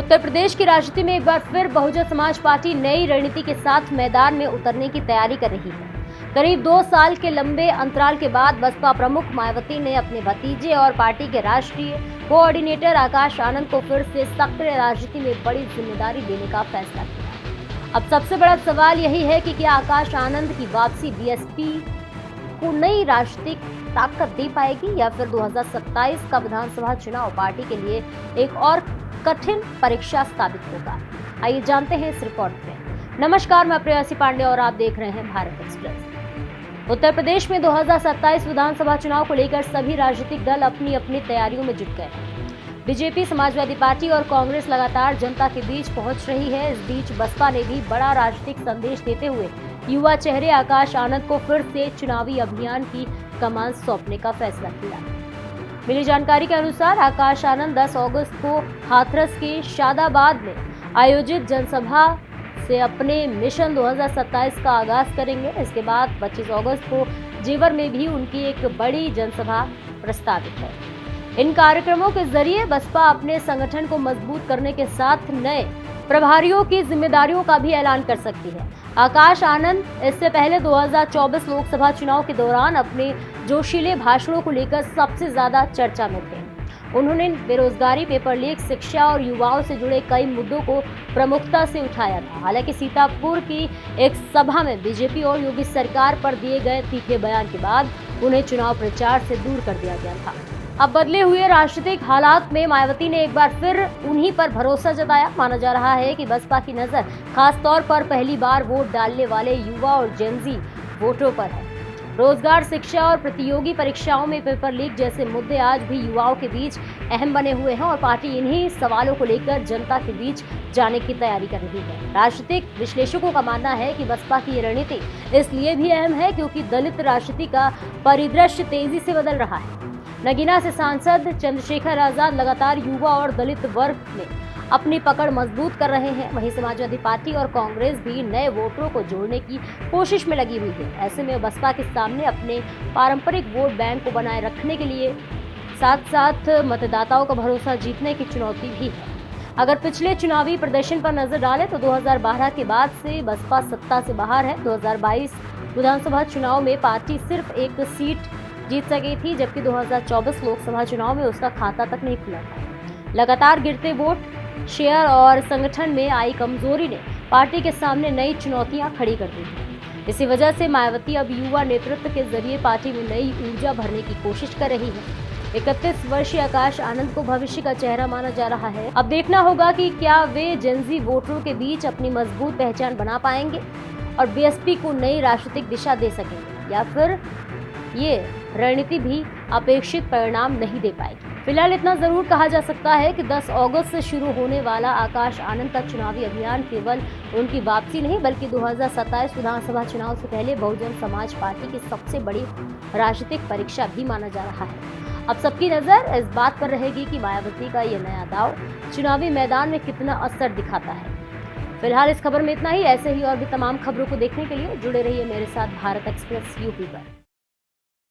उत्तर प्रदेश की राजनीति में एक बार फिर बहुजन समाज पार्टी नई रणनीति के साथ मैदान में उतरने की तैयारी कर रही है। करीब 2 साल के लंबे अंतराल के बाद बसपा प्रमुख मायावती ने अपने भतीजे और पार्टी के राष्ट्रीय कोऑर्डिनेटर आकाश आनंद को फिर से सक्रिय राजनीति में बड़ी जिम्मेदारी देने का फैसला किया। अब सबसे बड़ा सवाल यही है कि क्या आकाश आनंद की वापसी बीएसपी को नई राजनीतिक ताकत दे पाएगी या फिर 2027 का विधानसभा चुनाव पार्टी के लिए एक और कठिन परीक्षा साबित होगा। आइए जानते हैं इस रिपोर्ट में। नमस्कार, मैं प्रेयसी पांडे और आप देख रहे हैं भारत एक्सप्रेस। उत्तर प्रदेश में 2027 विधानसभा चुनाव को लेकर सभी राजनीतिक दल अपनी अपनी तैयारियों में जुट गए हैं। बीजेपी, समाजवादी पार्टी और कांग्रेस लगातार जनता के बीच पहुंच रही है। इस बीच बसपा ने भी बड़ा राजनीतिक संदेश देते हुए युवा चेहरे आकाश आनंद को फिर से चुनावी अभियान की कमान सौंपने का फैसला किया। मिली जानकारी के अनुसार आकाश आनंद 10 अगस्त को हाथरस के शादाबाद में आयोजित जनसभा से अपने मिशन 2027 का आगाज करेंगे। इसके बाद 25 अगस्त को जेवर में भी उनकी एक बड़ी जनसभा प्रस्तावित है। इन कार्यक्रमों के जरिए बसपा अपने संगठन को मजबूत करने के साथ नए प्रभारियों की जिम्मेदारियों का भी ऐलान कर सकती है। आकाश आनंद इससे पहले 2024 लोकसभा चुनाव के दौरान अपने जोशीले भाषणों को लेकर सबसे ज्यादा चर्चा में थे। उन्होंने बेरोजगारी, पेपर लीक, शिक्षा और युवाओं से जुड़े कई मुद्दों को प्रमुखता से उठाया था। हालांकि सीतापुर की एक सभा में बीजेपी और योगी सरकार पर दिए गए तीखे बयान के बाद उन्हें चुनाव प्रचार से दूर कर दिया गया था। अब बदले हुए राजनीतिक हालात में मायावती ने एक बार फिर उन्हीं पर भरोसा जताया। माना जा रहा है कि बसपा की नजर खास तौर पर पहली बार वोट डालने वाले युवा और जेनजी वोटरों पर है। रोजगार, शिक्षा और प्रतियोगी परीक्षाओं में पेपर लीक जैसे मुद्दे आज भी युवाओं के बीच अहम बने हुए हैं और पार्टी इन्हीं सवालों को लेकर जनता के बीच जाने की तैयारी कर रही है। राजनीतिक विश्लेषकों का मानना है कि बसपा की रणनीति इसलिए भी अहम है क्योंकि दलित राजनीति का परिदृश्य तेजी से बदल रहा है। नगीना से सांसद चंद्रशेखर आजाद लगातार युवा और दलित वर्ग में अपनी पकड़ मजबूत कर रहे हैं। वहीं समाजवादी पार्टी और कांग्रेस भी नए वोटरों को जोड़ने की कोशिश में लगी हुई है। ऐसे में बसपा के सामने अपने पारंपरिक वोट बैंक को बनाए रखने के लिए साथ साथ मतदाताओं का भरोसा जीतने की चुनौती भी है। अगर पिछले चुनावी प्रदर्शन पर नजर डालें तो 2012 के बाद से बसपा सत्ता से बाहर है। 2022 विधानसभा चुनाव में पार्टी सिर्फ एक सीट जीत सकी थी, जबकि 2024 लोकसभा चुनाव में उसका खाता तक नहीं खुला था। लगातार गिरते वोट शेयर और संगठन में आई कमजोरी ने पार्टी के सामने नई चुनौतियां खड़ी कर दी हैं। इसी वजह से मायावती अब युवा नेतृत्व के जरिए पार्टी में नई ऊर्जा भरने की कोशिश कर रही है। 31 वर्षीय आकाश आनंद को भविष्य का चेहरा माना जा रहा है। अब देखना होगा कि क्या वे जेनजी वोटरों के बीच अपनी मजबूत पहचान बना पाएंगे और बीएसपी को नई राजनीतिक दिशा दे सकेंगे या फिर ये रणनीति भी अपेक्षित परिणाम नहीं दे पाएगी। फिलहाल इतना जरूर कहा जा सकता है कि 10 अगस्त से शुरू होने वाला आकाश आनंद का चुनावी अभियान केवल उनकी वापसी नहीं बल्कि 2027 विधानसभा चुनाव से पहले बहुजन समाज पार्टी की सबसे बड़ी राजनीतिक परीक्षा भी माना जा रहा है। अब सबकी नजर इस बात पर रहेगी कि मायावती का ये नया दाव चुनावी मैदान में कितना असर दिखाता है। फिलहाल इस खबर में इतना ही। ऐसे ही और भी तमाम खबरों को देखने के लिए जुड़े रहिए मेरे साथ भारत एक्सप्रेस यूपी पर।